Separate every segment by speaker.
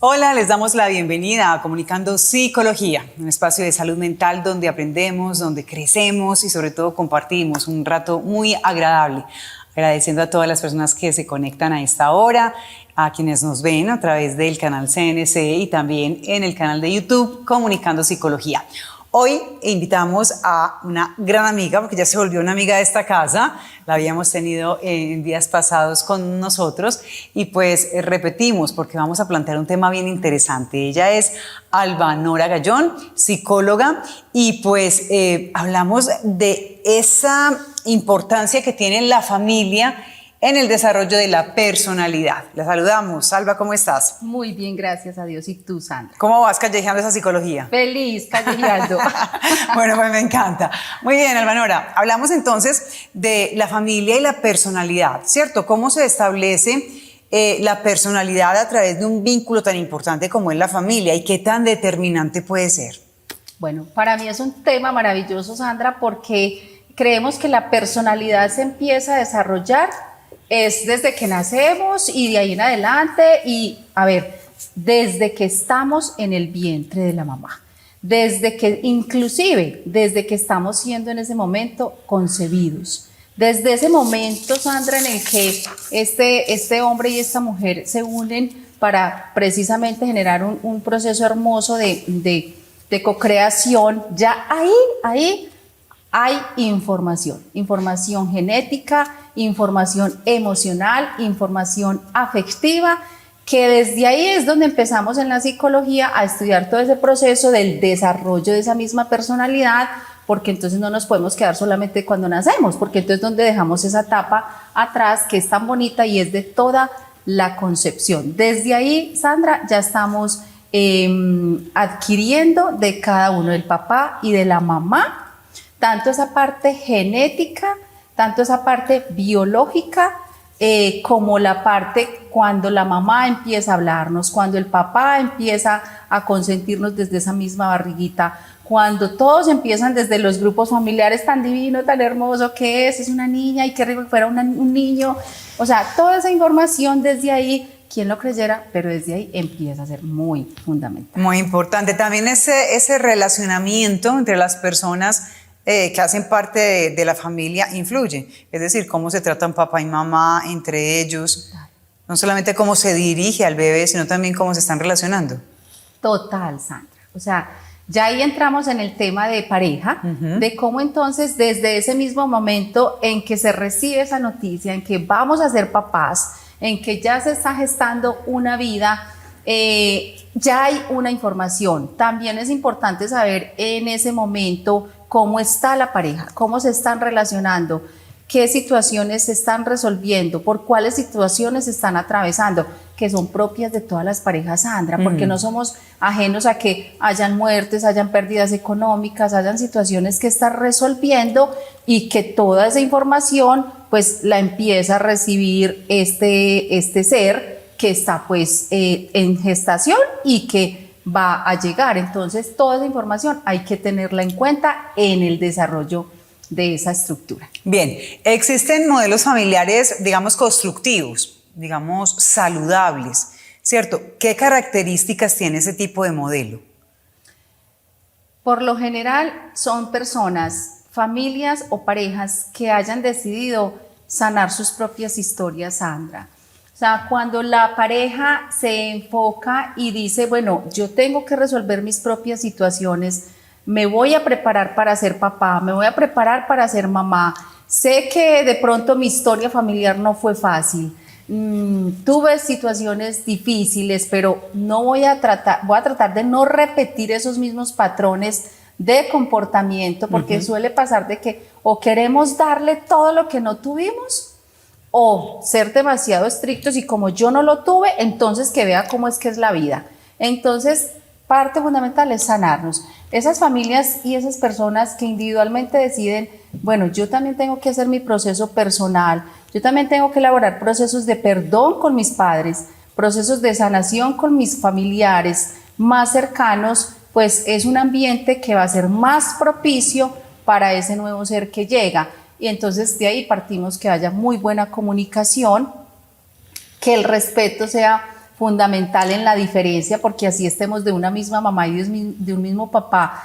Speaker 1: Hola, les damos la bienvenida a Comunicando Psicología, un espacio de salud mental donde aprendemos, donde crecemos y sobre todo compartimos un rato muy agradable. Agradeciendo a todas las personas que se conectan a esta hora, a quienes nos ven a través del canal CNC y también en el canal de YouTube Comunicando Psicología. Hoy invitamos a una gran amiga, porque ya se volvió una amiga de esta casa, la habíamos tenido en días pasados con nosotros y pues repetimos porque vamos a plantear un tema bien interesante. Ella es Albanora Gallón, psicóloga, y pues hablamos de esa importancia que tiene la familia en el desarrollo de la personalidad. La saludamos. Alba, ¿cómo estás?
Speaker 2: Muy bien, gracias a Dios. ¿Y tú, Sandra?
Speaker 1: ¿Cómo vas callejeando esa psicología?
Speaker 2: Feliz, callejeando.
Speaker 1: Bueno, pues me encanta. Muy bien, Albanora. Hablamos entonces de la familia y la personalidad, ¿cierto? ¿Cómo se establece la personalidad a través de un vínculo tan importante como es la familia y qué tan determinante puede ser?
Speaker 2: Bueno, para mí es un tema maravilloso, Sandra, porque creemos que la personalidad se empieza a desarrollar es desde que nacemos y de ahí en adelante y, a ver, desde que estamos en el vientre de la mamá, inclusive desde que estamos siendo en ese momento concebidos. Desde ese momento, Sandra, en el que este hombre y esta mujer se unen para precisamente generar un proceso hermoso de cocreación, ya ahí hay información genética, información emocional, información afectiva, que desde ahí es donde empezamos en la psicología a estudiar todo ese proceso del desarrollo de esa misma personalidad, porque entonces no nos podemos quedar solamente cuando nacemos, porque entonces donde dejamos esa etapa atrás que es tan bonita y es de toda la concepción. Desde ahí, Sandra, ya estamos adquiriendo de cada uno, del papá y de la mamá, tanto esa parte genética, tanto esa parte biológica, como la parte cuando la mamá empieza a hablarnos, cuando el papá empieza a consentirnos desde esa misma barriguita, cuando todos empiezan desde los grupos familiares tan divino, tan hermoso que es una niña y qué rico que fuera un niño. O sea, toda esa información desde ahí, quién lo creyera, pero desde ahí empieza a ser muy fundamental.
Speaker 1: Muy importante. También ese relacionamiento entre las personas que hacen parte de la familia influye, es decir, cómo se tratan papá y mamá entre ellos, no solamente cómo se dirige al bebé, sino también cómo se están relacionando.
Speaker 2: Total, Sandra. O sea, ya ahí entramos en el tema de pareja, de cómo entonces desde ese mismo momento en que se recibe esa noticia, en que vamos a ser papás, en que ya se está gestando una vida, ya hay una información. También es importante saber en ese momento cómo está la pareja, cómo se están relacionando, qué situaciones se están resolviendo, por cuáles situaciones se están atravesando, que son propias de todas las parejas, Sandra, porque no somos ajenos a que hayan muertes, hayan pérdidas económicas, hayan situaciones que estar resolviendo y que toda esa información pues la empieza a recibir este ser que está pues en gestación y que va a llegar. Entonces toda esa información hay que tenerla en cuenta en el desarrollo de esa estructura.
Speaker 1: Bien, existen modelos familiares, digamos, constructivos, digamos, saludables, ¿cierto? ¿Qué características tiene ese tipo de modelo?
Speaker 2: Por lo general son personas, familias o parejas que hayan decidido sanar sus propias historias, Sandra. O sea, cuando la pareja se enfoca y dice, bueno, yo tengo que resolver mis propias situaciones, me voy a preparar para ser papá, me voy a preparar para ser mamá, sé que de pronto mi historia familiar no fue fácil, tuve situaciones difíciles, pero voy a tratar de no repetir esos mismos patrones de comportamiento, porque suele pasar de que o queremos darle todo lo que no tuvimos, o ser demasiado estrictos y como yo no lo tuve, entonces que vea cómo es que es la vida. Entonces, parte fundamental es sanarnos. Esas familias y esas personas que individualmente deciden, bueno, yo también tengo que hacer mi proceso personal, yo también tengo que elaborar procesos de perdón con mis padres, procesos de sanación con mis familiares más cercanos, pues es un ambiente que va a ser más propicio para ese nuevo ser que llega. Y entonces de ahí partimos que haya muy buena comunicación, que el respeto sea fundamental en la diferencia, porque así estemos de una misma mamá y de un mismo papá.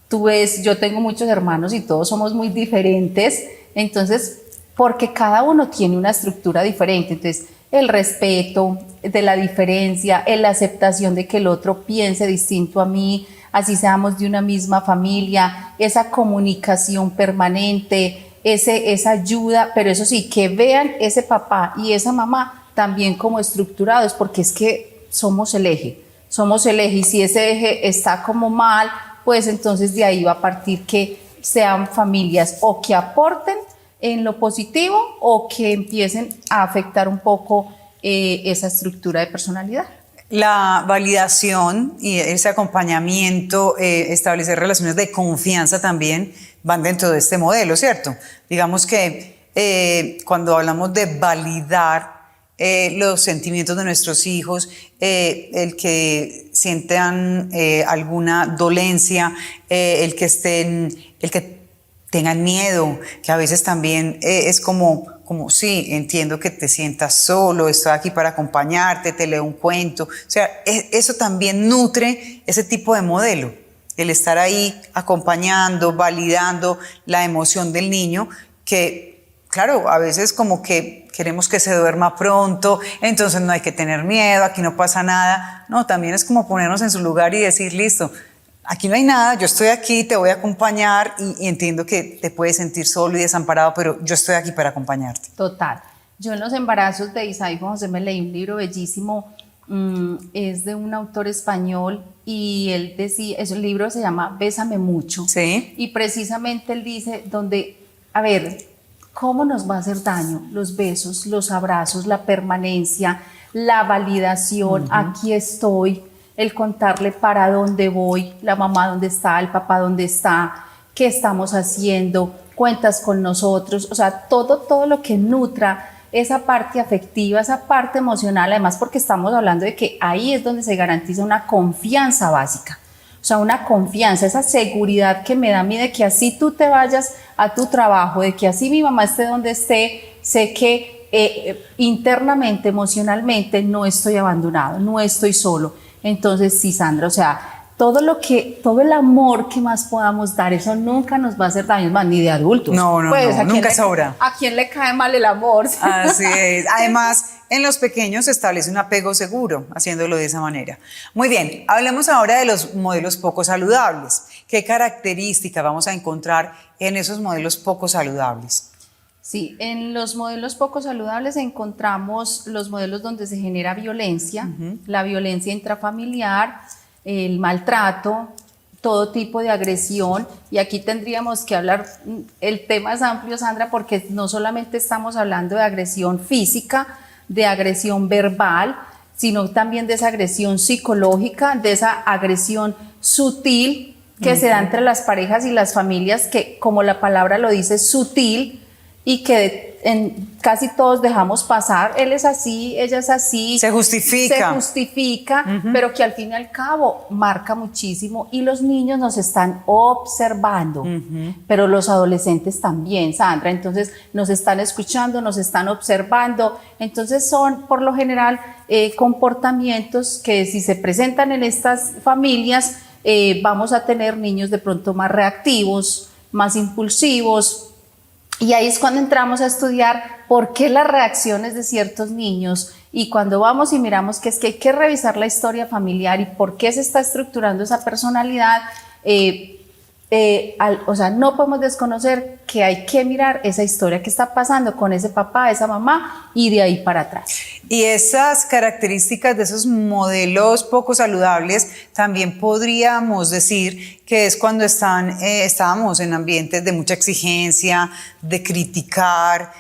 Speaker 2: Tú ves, yo tengo muchos hermanos y todos somos muy diferentes, entonces, porque cada uno tiene una estructura diferente, entonces el respeto de la diferencia, la aceptación de que el otro piense distinto a mí, así seamos de una misma familia, esa comunicación permanente, esa ayuda, pero eso sí, que vean ese papá y esa mamá también como estructurados, porque es que somos el eje, y si ese eje está como mal, pues entonces de ahí va a partir que sean familias o que aporten en lo positivo o que empiecen a afectar un poco esa estructura de personalidad.
Speaker 1: La validación y ese acompañamiento, establecer relaciones de confianza también van dentro de este modelo, ¿cierto? Digamos que cuando hablamos de validar los sentimientos de nuestros hijos, el que sientan alguna dolencia, el que tengan miedo, que a veces también es como sí, entiendo que te sientas solo, estoy aquí para acompañarte, te leo un cuento. O sea, eso también nutre ese tipo de modelo, el estar ahí acompañando, validando la emoción del niño, que claro, a veces como que queremos que se duerma pronto, entonces no hay que tener miedo, aquí no pasa nada. No, también es como ponernos en su lugar y decir, listo, aquí no hay nada, yo estoy aquí, te voy a acompañar y entiendo que te puedes sentir solo y desamparado, pero yo estoy aquí para acompañarte.
Speaker 2: Total. Yo en los embarazos de Isaí Juan José me leí un libro bellísimo, es de un autor español y él decía, el libro se llama Bésame mucho.
Speaker 1: Sí.
Speaker 2: Y precisamente él dice a ver, ¿cómo nos va a hacer daño los besos, los abrazos, la permanencia, la validación, aquí estoy, el contarle para dónde voy, la mamá dónde está, el papá dónde está, qué estamos haciendo, cuentas con nosotros, o sea, todo lo que nutra esa parte afectiva, esa parte emocional, además porque estamos hablando de que ahí es donde se garantiza una confianza básica, o sea, una confianza, esa seguridad que me da a mí de que así tú te vayas a tu trabajo, de que así mi mamá esté donde esté, sé que internamente, emocionalmente no estoy abandonado, no estoy solo. Entonces, sí, Sandra, o sea, todo el amor que más podamos dar, eso nunca nos va a hacer daño, más ni de adultos.
Speaker 1: No, nunca sobra.
Speaker 2: ¿A quién le cae mal el amor?
Speaker 1: Así es. Además, en los pequeños se establece un apego seguro, haciéndolo de esa manera. Muy bien, hablemos ahora de los modelos poco saludables. ¿Qué características vamos a encontrar en esos modelos poco saludables?
Speaker 2: Sí, en los modelos poco saludables encontramos los modelos donde se genera violencia, la violencia intrafamiliar, el maltrato, todo tipo de agresión, y aquí tendríamos que hablar, el tema es amplio, Sandra, porque no solamente estamos hablando de agresión física, de agresión verbal, sino también de esa agresión psicológica, de esa agresión sutil que se da entre las parejas y las familias, que como la palabra lo dice, sutil, y que casi todos dejamos pasar, él es así, ella es así.
Speaker 1: Se justifica,
Speaker 2: pero que al fin y al cabo marca muchísimo, y los niños nos están observando, pero los adolescentes también, Sandra, entonces nos están escuchando, nos están observando, entonces son por lo general comportamientos que si se presentan en estas familias, vamos a tener niños de pronto más reactivos, más impulsivos. Y ahí es cuando entramos a estudiar por qué las reacciones de ciertos niños, y cuando vamos y miramos que es que hay que revisar la historia familiar y por qué se está estructurando esa personalidad, o sea, no podemos desconocer que hay que mirar esa historia que está pasando con ese papá, esa mamá, y de ahí para atrás.
Speaker 1: Y esas características de esos modelos poco saludables también podríamos decir que es cuando estábamos en ambientes de mucha exigencia, de criticar,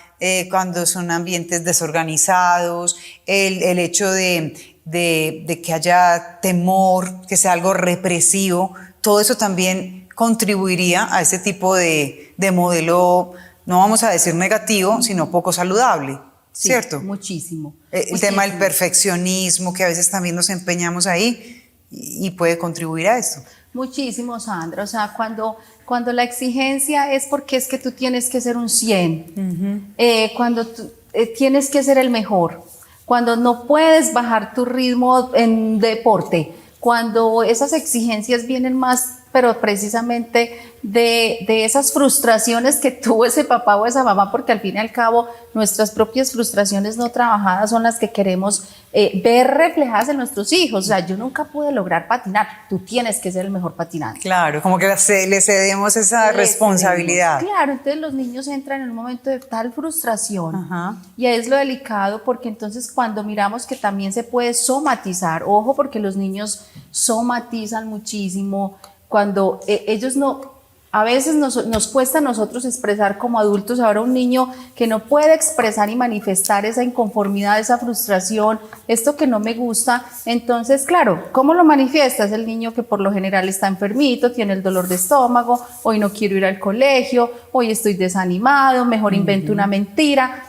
Speaker 1: cuando son ambientes desorganizados, el hecho de que haya temor, que sea algo represivo, todo eso también contribuiría a ese tipo de modelo, no vamos a decir negativo, sino poco saludable,
Speaker 2: sí,
Speaker 1: ¿cierto? Muchísimo. El tema del perfeccionismo, que a veces también nos empeñamos ahí y puede contribuir a esto.
Speaker 2: Muchísimo, Sandra. O sea, cuando la exigencia es porque es que tú tienes que ser un 100, cuando tú tienes que ser el mejor, cuando no puedes bajar tu ritmo en deporte, cuando esas exigencias vienen más, pero precisamente de esas frustraciones que tuvo ese papá o esa mamá, porque al fin y al cabo nuestras propias frustraciones no trabajadas son las que queremos ver reflejadas en nuestros hijos. O sea, yo nunca pude lograr patinar, tú tienes que ser el mejor patinante.
Speaker 1: Claro, como que le cedemos esa responsabilidad.
Speaker 2: Claro, entonces los niños entran en un momento de tal frustración.
Speaker 1: Ajá.
Speaker 2: Y ahí es lo delicado, porque entonces cuando miramos que también se puede somatizar, ojo, porque los niños somatizan muchísimo, cuando ellos no, a veces nos cuesta a nosotros expresar como adultos. Ahora un niño que no puede expresar y manifestar esa inconformidad, esa frustración, esto que no me gusta, entonces claro, ¿cómo lo manifiesta? Es el niño que por lo general está enfermito, tiene el dolor de estómago, hoy no quiero ir al colegio, hoy estoy desanimado, mejor invento una mentira.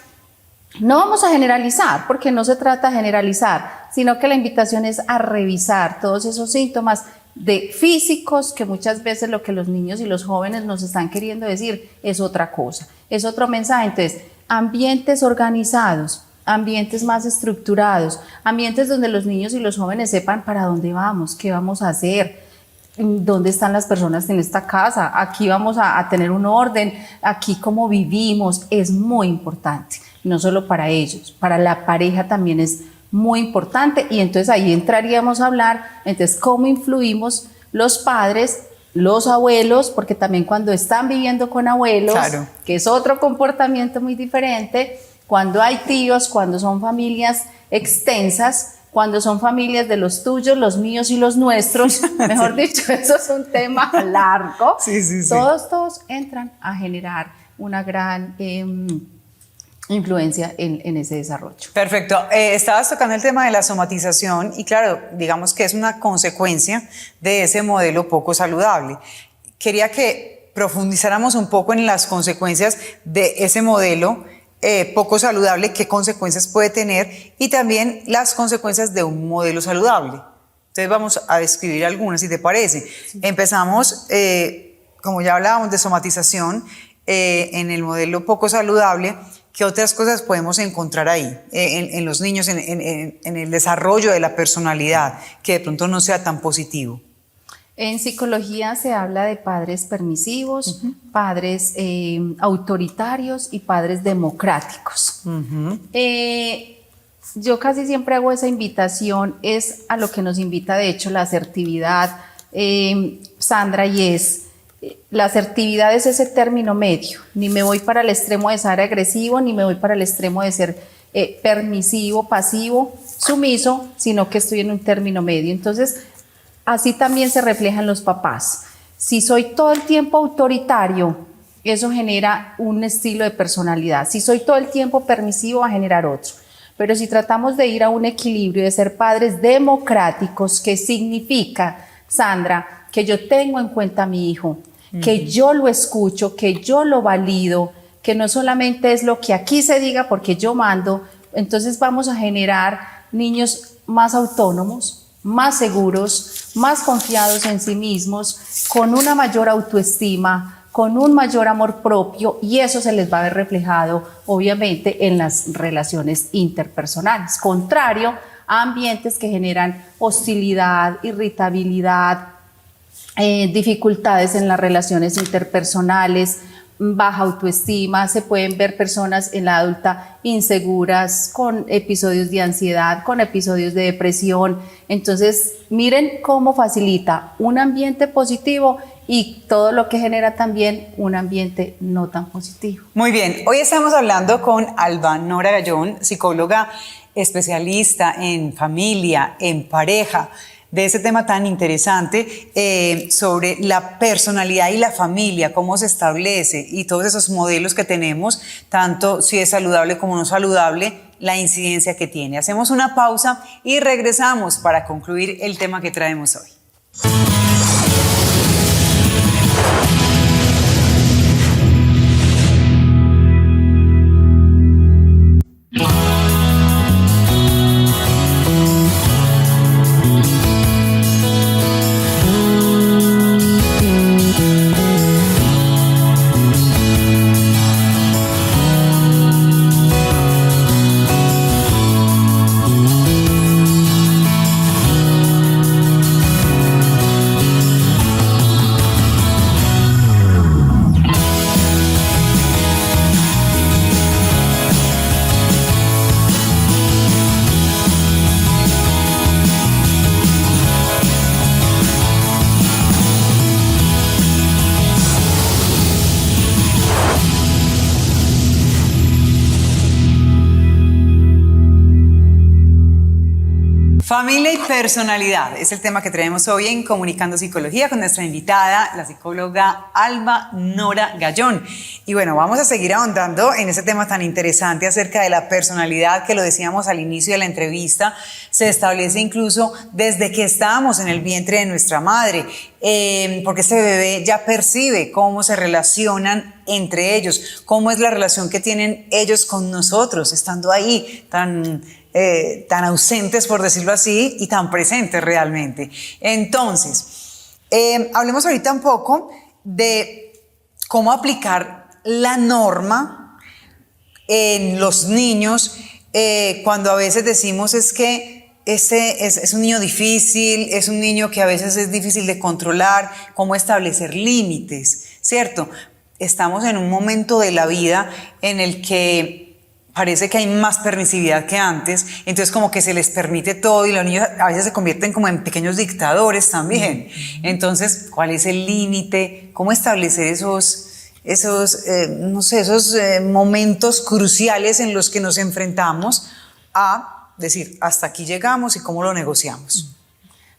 Speaker 2: No vamos a generalizar, porque no se trata de generalizar, sino que la invitación es a revisar todos esos síntomas de físicos, que muchas veces lo que los niños y los jóvenes nos están queriendo decir es otra cosa, es otro mensaje. Entonces, ambientes organizados, ambientes más estructurados, ambientes donde los niños y los jóvenes sepan para dónde vamos, qué vamos a hacer, dónde están las personas en esta casa, aquí vamos a tener un orden, aquí cómo vivimos, es muy importante, no solo para ellos, para la pareja también es muy importante. Y entonces ahí entraríamos a hablar, entonces cómo influimos los padres, los abuelos, porque también cuando están viviendo con abuelos, claro, que es otro comportamiento muy diferente, cuando hay tíos, cuando son familias extensas, cuando son familias de los tuyos, los míos y los nuestros, mejor dicho, eso es un tema largo.
Speaker 1: Sí.
Speaker 2: Todos entran a generar una gran influencia en ese desarrollo.
Speaker 1: Perfecto. Estabas tocando el tema de la somatización y claro, digamos que es una consecuencia de ese modelo poco saludable. Quería que profundizáramos un poco en las consecuencias de ese modelo poco saludable, qué consecuencias puede tener y también las consecuencias de un modelo saludable. Entonces vamos a describir algunas, si te parece. Sí. Empezamos, como ya hablábamos de somatización, en el modelo poco saludable. ¿Qué otras cosas podemos encontrar ahí en los niños, en el desarrollo de la personalidad, que de pronto no sea tan positivo?
Speaker 2: En psicología se habla de padres permisivos, padres autoritarios y padres democráticos. Yo casi siempre hago esa invitación, es a lo que nos invita de hecho la asertividad, Sandra, y es... La asertividad es ese término medio, ni me voy para el extremo de ser agresivo, ni me voy para el extremo de ser permisivo, pasivo, sumiso, sino que estoy en un término medio. Entonces, así también se reflejan los papás. Si soy todo el tiempo autoritario, eso genera un estilo de personalidad. Si soy todo el tiempo permisivo, va a generar otro. Pero si tratamos de ir a un equilibrio, de ser padres democráticos, ¿qué significa, Sandra? Que yo tengo en cuenta a mi hijo, que yo lo escucho, que yo lo valido, que no solamente es lo que aquí se diga porque yo mando. Entonces vamos a generar niños más autónomos, más seguros, más confiados en sí mismos, con una mayor autoestima, con un mayor amor propio, y eso se les va a ver reflejado obviamente en las relaciones interpersonales, contrario a ambientes que generan hostilidad, irritabilidad, dificultades en las relaciones interpersonales, baja autoestima. Se pueden ver personas en la adulta inseguras, con episodios de ansiedad, con episodios de depresión. Entonces, miren cómo facilita un ambiente positivo y todo lo que genera también un ambiente no tan positivo.
Speaker 1: Muy bien, hoy estamos hablando con Alba Nora Gallón, psicóloga especialista en familia, en pareja, de ese tema tan interesante sobre la personalidad y la familia, cómo se establece y todos esos modelos que tenemos, tanto si es saludable como no saludable, la incidencia que tiene. Hacemos una pausa y regresamos para concluir el tema que traemos hoy. Familia y personalidad es el tema que traemos hoy en Comunicando Psicología con nuestra invitada, la psicóloga Alba Nora Gallón. Y bueno, vamos a seguir ahondando en ese tema tan interesante acerca de la personalidad que lo decíamos al inicio de la entrevista. Se establece incluso desde que estábamos en el vientre de nuestra madre, porque ese bebé ya percibe cómo se relacionan entre ellos, cómo es la relación que tienen ellos con nosotros, estando ahí tan ausentes, por decirlo así, y tan presentes realmente. Entonces, hablemos ahorita un poco de cómo aplicar la norma en los niños, cuando a veces decimos es que ese es un niño difícil, es un niño que a veces es difícil de controlar, cómo establecer límites, ¿cierto? Estamos en un momento de la vida en el que parece que hay más permisividad que antes, entonces como que se les permite todo y los niños a veces se convierten como en pequeños dictadores también. Entonces, ¿cuál es el límite? ¿Cómo establecer esos momentos cruciales en los que nos enfrentamos a decir, hasta aquí llegamos y cómo lo negociamos?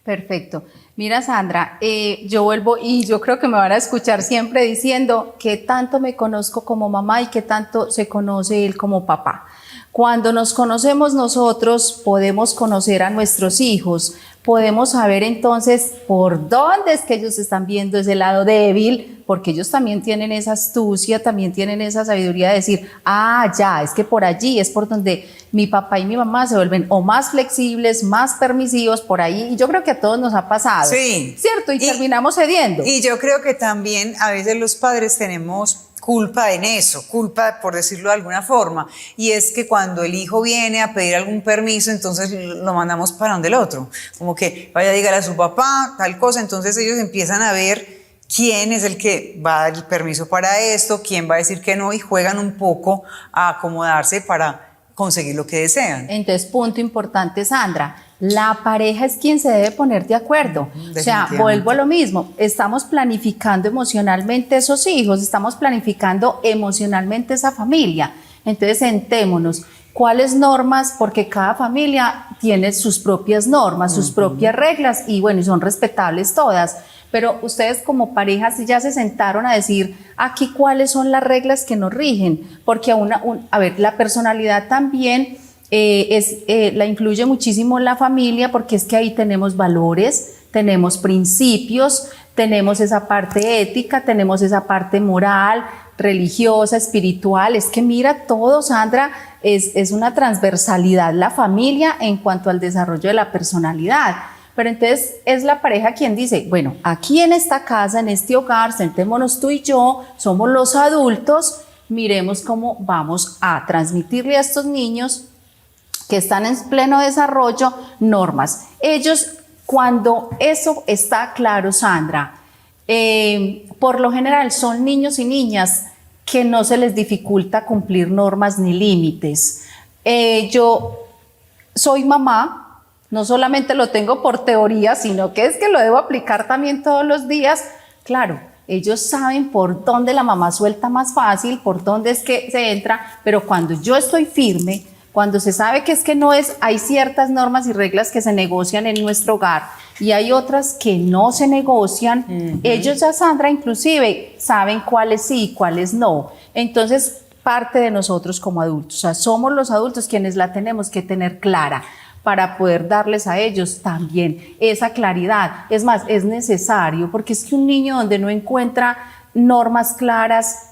Speaker 2: Perfecto. Mira, Sandra, yo vuelvo y yo creo que me van a escuchar siempre diciendo que tanto me conozco como mamá y que tanto se conoce él como papá. Cuando nos conocemos nosotros, podemos conocer a nuestros hijos, podemos saber entonces por dónde es que ellos están viendo ese lado débil, porque ellos también tienen esa astucia, también tienen esa sabiduría de decir, ya, es que por allí es por donde mi papá y mi mamá se vuelven o más flexibles, más permisivos por ahí, y yo creo que a todos nos ha pasado,
Speaker 1: sí,
Speaker 2: ¿cierto? Y terminamos cediendo.
Speaker 1: Y yo creo que también a veces los padres tenemos culpa en eso, culpa por decirlo de alguna forma, y es que cuando el hijo viene a pedir algún permiso, entonces lo mandamos para donde el otro, como que vaya a dígale a su papá tal cosa, entonces ellos empiezan a ver quién es el que va a dar el permiso para esto, quién va a decir que no, y juegan un poco a acomodarse para conseguir lo que desean.
Speaker 2: Entonces, punto importante, Sandra, la pareja es quien se debe poner de acuerdo. O sea, vuelvo a lo mismo, estamos planificando emocionalmente esos hijos, estamos planificando emocionalmente esa familia. Entonces, sentémonos, ¿cuáles normas? Porque cada familia tiene sus propias normas, sus propias reglas y bueno, y son respetables todas. Pero ustedes como parejas ya se sentaron a decir aquí cuáles son las reglas que nos rigen, porque la personalidad también la influye muchísimo en la familia, porque es que ahí tenemos valores, tenemos principios, tenemos esa parte ética, tenemos esa parte moral, religiosa, espiritual. Es que mira todo, Sandra, es una transversalidad la familia en cuanto al desarrollo de la personalidad. Pero entonces es la pareja quien dice, bueno, aquí en esta casa, en este hogar, sentémonos tú y yo, somos los adultos, miremos cómo vamos a transmitirle a estos niños que están en pleno desarrollo normas. Ellos, cuando eso está claro, Sandra, por lo general son niños y niñas que no se les dificulta cumplir normas ni límites. Yo soy mamá. No solamente lo tengo por teoría, sino que es que lo debo aplicar también todos los días. Claro, ellos saben por dónde la mamá suelta más fácil, por dónde es que se entra, pero cuando yo estoy firme, cuando se sabe que es que no es, hay ciertas normas y reglas que se negocian en nuestro hogar y hay otras que no se negocian, ellos ya, Sandra, inclusive saben cuáles sí y cuáles no. Entonces, parte de nosotros como adultos, o sea, somos los adultos quienes la tenemos que tener clara, para poder darles a ellos también esa claridad. Es más, es necesario, porque es que un niño donde no encuentra normas claras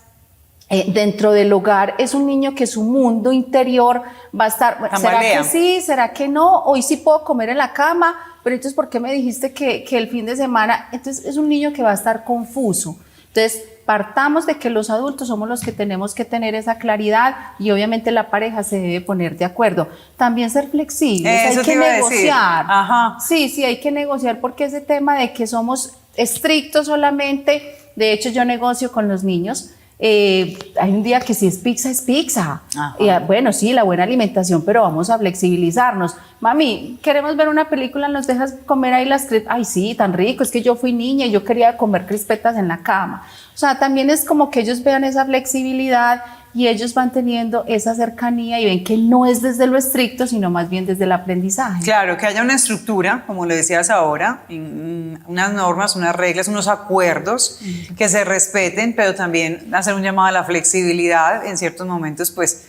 Speaker 2: dentro del hogar, es un niño que su mundo interior va a estar, ¿será que sí? ¿Será que no? Hoy sí puedo comer en la cama, pero entonces ¿por qué me dijiste que el fin de semana? Entonces es un niño que va a estar confuso. Entonces, partamos de que los adultos somos los que tenemos que tener esa claridad y obviamente la pareja se debe poner de acuerdo. También ser flexibles, hay que negociar. Ajá. Sí, hay que negociar, porque ese tema de que somos estrictos solamente, de hecho yo negocio con los niños. Hay un día que si es pizza. Y, bueno, sí, la buena alimentación, pero vamos a flexibilizarnos. Mami, queremos ver una película, ¿nos dejas comer ahí las crispetas? Ay, sí, tan rico, es que yo fui niña y yo quería comer crispetas en la cama. O sea, también es como que ellos vean esa flexibilidad y ellos van teniendo esa cercanía y ven que no es desde lo estricto, sino más bien desde el aprendizaje.
Speaker 1: Claro, que haya una estructura, como le decías ahora, unas normas, unas reglas, unos acuerdos que se respeten, pero también hacer un llamado a la flexibilidad. En ciertos momentos, pues,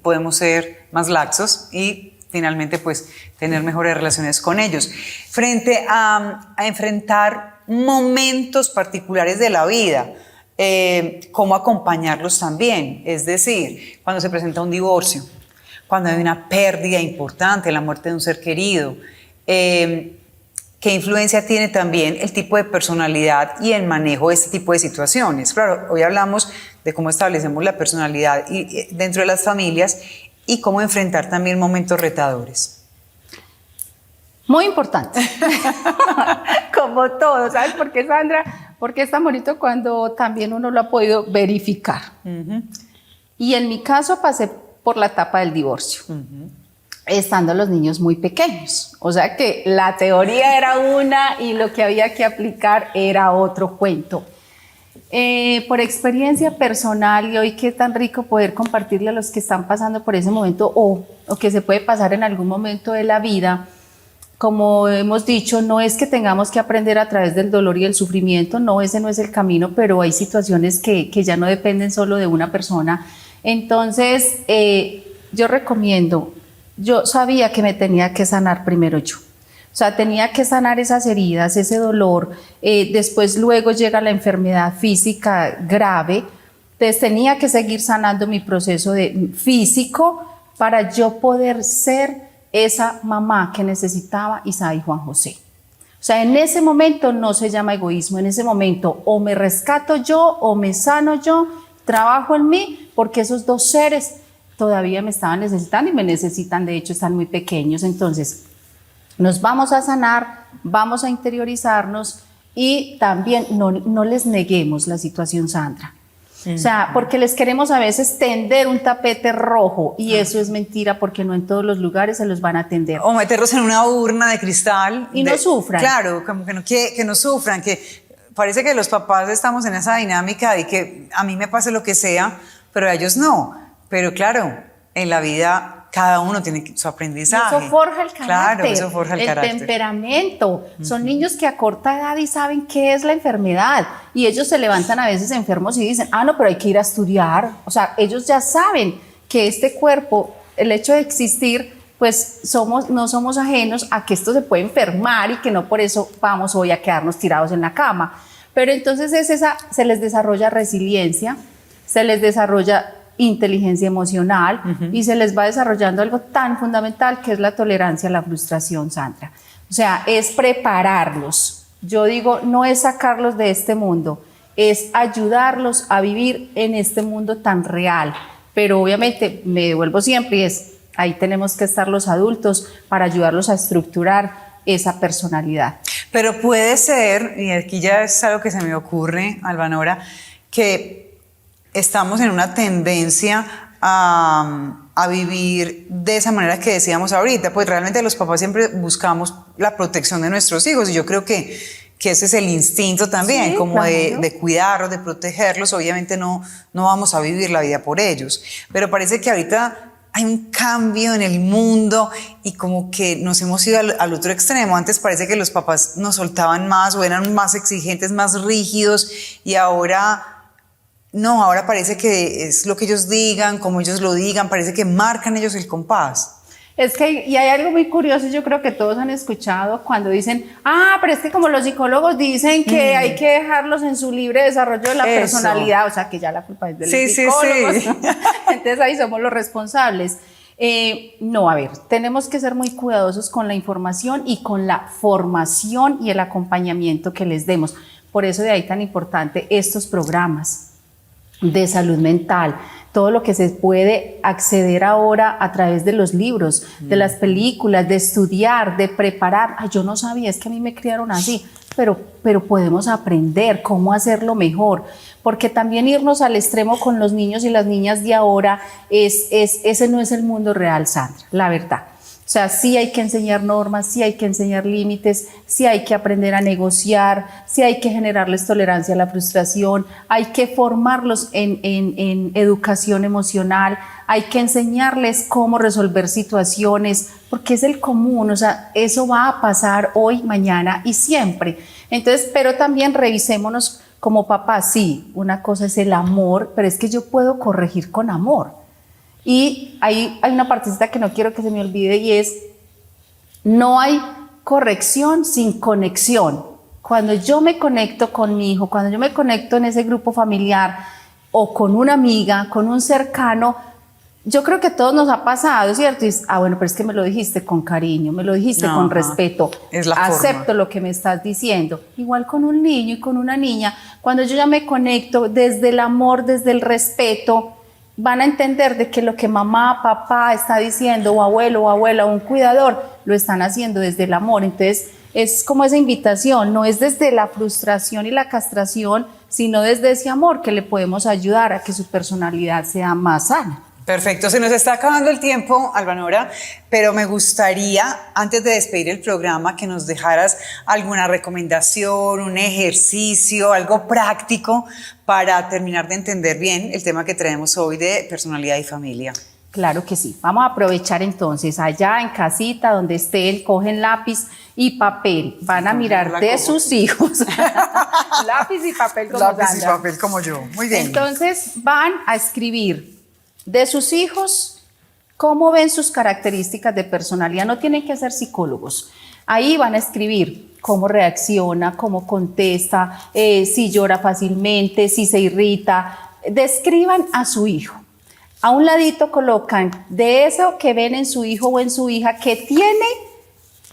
Speaker 1: podemos ser más laxos y finalmente, pues, tener mejores relaciones con ellos. Frente a enfrentar momentos particulares de la vida, cómo acompañarlos también, es decir, cuando se presenta un divorcio, cuando hay una pérdida importante, la muerte de un ser querido, ¿qué influencia tiene también el tipo de personalidad y el manejo de este tipo de situaciones? Claro, hoy hablamos de cómo establecemos la personalidad dentro de las familias y cómo enfrentar también momentos retadores.
Speaker 2: Muy importante, como todo, ¿sabes por qué, Sandra? Porque es tan bonito cuando también uno lo ha podido verificar. Y en mi caso pasé por la etapa del divorcio, estando los niños muy pequeños. O sea que la teoría era una y lo que había que aplicar era otro cuento. Por experiencia personal, y hoy qué tan rico poder compartirle a los que están pasando por ese momento o que se puede pasar en algún momento de la vida. Como hemos dicho, no es que tengamos que aprender a través del dolor y el sufrimiento, no, ese no es el camino, pero hay situaciones que ya no dependen solo de una persona. Entonces, yo recomiendo, yo sabía que me tenía que sanar primero yo. O sea, tenía que sanar esas heridas, ese dolor, después luego llega la enfermedad física grave, entonces tenía que seguir sanando mi proceso físico para yo poder ser esa mamá que necesitaba Isa y Juan José. O sea, en ese momento no se llama egoísmo, en ese momento o me rescato yo o me sano yo, trabajo en mí, porque esos dos seres todavía me estaban necesitando y me necesitan, de hecho están muy pequeños. Entonces nos vamos a sanar, vamos a interiorizarnos y también no les neguemos la situación, Sandra. O sea, porque les queremos a veces tender un tapete rojo y eso es mentira, porque no en todos los lugares se los van a atender.
Speaker 1: O meterlos en una urna de cristal.
Speaker 2: Y no sufran.
Speaker 1: Claro, como que no sufran, que parece que los papás estamos en esa dinámica de que a mí me pase lo que sea, pero a ellos no. Pero claro, en la vida cada uno tiene su aprendizaje.
Speaker 2: Eso forja el carácter.
Speaker 1: Claro, eso forja el carácter.
Speaker 2: Temperamento. Son niños que a corta edad y saben qué es la enfermedad. Y ellos se levantan a veces enfermos y dicen, no, pero hay que ir a estudiar. O sea, ellos ya saben que este cuerpo, el hecho de existir, pues no somos ajenos a que esto se puede enfermar y que no por eso vamos hoy a quedarnos tirados en la cama. Pero entonces se les desarrolla resiliencia, se les desarrolla inteligencia emocional y se les va desarrollando algo tan fundamental que es la tolerancia a la frustración, Sandra. O sea, es prepararlos. Yo digo, no es sacarlos de este mundo, es ayudarlos a vivir en este mundo tan real. Pero obviamente, me devuelvo siempre y ahí tenemos que estar los adultos para ayudarlos a estructurar esa personalidad.
Speaker 1: Pero puede ser, y aquí ya es algo que se me ocurre, Albanora, que estamos en una tendencia a vivir de esa manera que decíamos ahorita, pues realmente los papás siempre buscamos la protección de nuestros hijos y yo creo que ese es el instinto también, sí, como claro, de cuidarlos, de protegerlos. Obviamente no vamos a vivir la vida por ellos, pero parece que ahorita hay un cambio en el mundo y como que nos hemos ido al otro extremo. Antes parece que los papás nos soltaban más o eran más exigentes, más rígidos y ahora parece que es lo que ellos digan, como ellos lo digan, parece que marcan ellos el compás.
Speaker 2: Es que y hay algo muy curioso, yo creo que todos han escuchado cuando dicen, pero es que como los psicólogos dicen que hay que dejarlos en su libre desarrollo de la personalidad, o sea que ya la culpa es de los psicólogos. Sí. Entonces ahí somos los responsables. No, a ver, tenemos que ser muy cuidadosos con la información y con la formación y el acompañamiento que les demos. Por eso de ahí tan importante estos programas de salud mental, todo lo que se puede acceder ahora a través de los libros, de las películas, de estudiar, de preparar. Yo no sabía, es que a mí me criaron así, pero podemos aprender cómo hacerlo mejor, porque también irnos al extremo con los niños y las niñas de ahora, ese no es el mundo real, Sandra, la verdad. O sea, sí hay que enseñar normas, sí hay que enseñar límites, sí hay que aprender a negociar, sí hay que generarles tolerancia a la frustración, hay que formarlos en educación emocional, hay que enseñarles cómo resolver situaciones, porque es el común, o sea, eso va a pasar hoy, mañana y siempre. Entonces, pero también revisémonos como papás, sí, una cosa es el amor, pero es que yo puedo corregir con amor. Y hay una partecita que no quiero que se me olvide y es, no hay corrección sin conexión. Cuando yo me conecto con mi hijo, cuando yo me conecto en ese grupo familiar o con una amiga, con un cercano, yo creo que a todos nos ha pasado, ¿cierto? Y es, bueno, pero es que me lo dijiste con cariño, me lo dijiste con respeto,
Speaker 1: es la
Speaker 2: acepto
Speaker 1: forma.
Speaker 2: lo que me estás diciendo. Igual con un niño y con una niña, cuando yo ya me conecto desde el amor, desde el respeto, van a entender de que lo que mamá, papá está diciendo, o abuelo o abuela, o un cuidador, lo están haciendo desde el amor. Entonces, es como esa invitación, no es desde la frustración y la castración, sino desde ese amor que le podemos ayudar a que su personalidad sea más sana.
Speaker 1: Perfecto, se nos está acabando el tiempo, Albanora, pero me gustaría, antes de despedir el programa, que nos dejaras alguna recomendación, un ejercicio, algo práctico para terminar de entender bien el tema que traemos hoy de personalidad y familia.
Speaker 2: Claro que sí. Vamos a aprovechar entonces allá en casita donde estén, cogen lápiz y papel. Van a mirar de sus hijos. Lápiz y papel como
Speaker 1: Lápiz
Speaker 2: Sandra.
Speaker 1: y papel como yo. Muy bien.
Speaker 2: Entonces van a escribir de sus hijos cómo ven sus características de personalidad. No tienen que ser psicólogos. Ahí van a escribir cómo reacciona, cómo contesta, si llora fácilmente, si se irrita. Describan a su hijo. A un ladito colocan de eso que ven en su hijo o en su hija que tiene,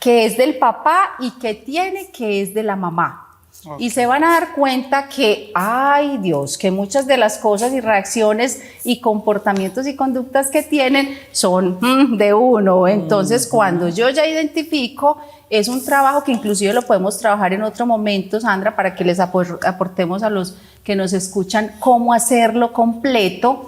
Speaker 2: que es del papá y que tiene, que es de la mamá. Okay. Y se van a dar cuenta que, ay Dios, que muchas de las cosas y reacciones y comportamientos y conductas que tienen son de uno. Entonces, cuando yo ya identifico, es un trabajo que inclusive lo podemos trabajar en otro momento, Sandra, para que les aportemos a los que nos escuchan cómo hacerlo completo.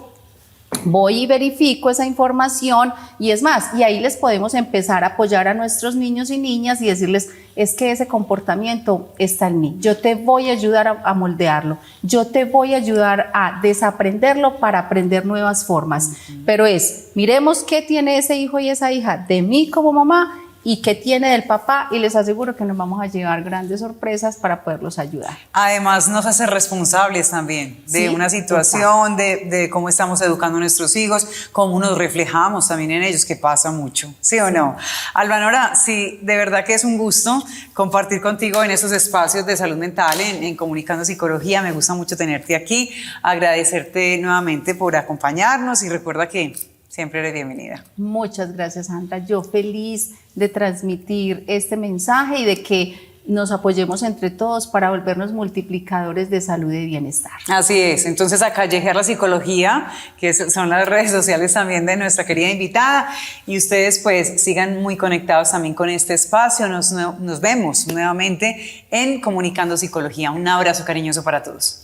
Speaker 2: Voy y verifico esa información y es más, y ahí les podemos empezar a apoyar a nuestros niños y niñas y decirles, es que ese comportamiento está en mí, yo te voy a ayudar a moldearlo, yo te voy a ayudar a desaprenderlo para aprender nuevas formas, pero miremos qué tiene ese hijo y esa hija de mí como mamá y qué tiene del papá y les aseguro que nos vamos a llevar grandes sorpresas para poderlos ayudar.
Speaker 1: Además nos hace responsables también de una situación, de cómo estamos educando a nuestros hijos, cómo nos reflejamos también en ellos, que pasa mucho, ¿sí o no? Albanora, sí, de verdad que es un gusto compartir contigo en esos espacios de salud mental, en Comunicando Psicología. Me gusta mucho tenerte aquí, agradecerte nuevamente por acompañarnos y recuerda que siempre eres bienvenida.
Speaker 2: Muchas gracias, Sandra. Yo feliz de transmitir este mensaje y de que nos apoyemos entre todos para volvernos multiplicadores de salud y bienestar.
Speaker 1: Así es. Entonces, a Callejear la Psicología, que son las redes sociales también de nuestra querida invitada, y ustedes pues sigan muy conectados también con este espacio. Nos vemos nuevamente en Comunicando Psicología. Un abrazo cariñoso para todos.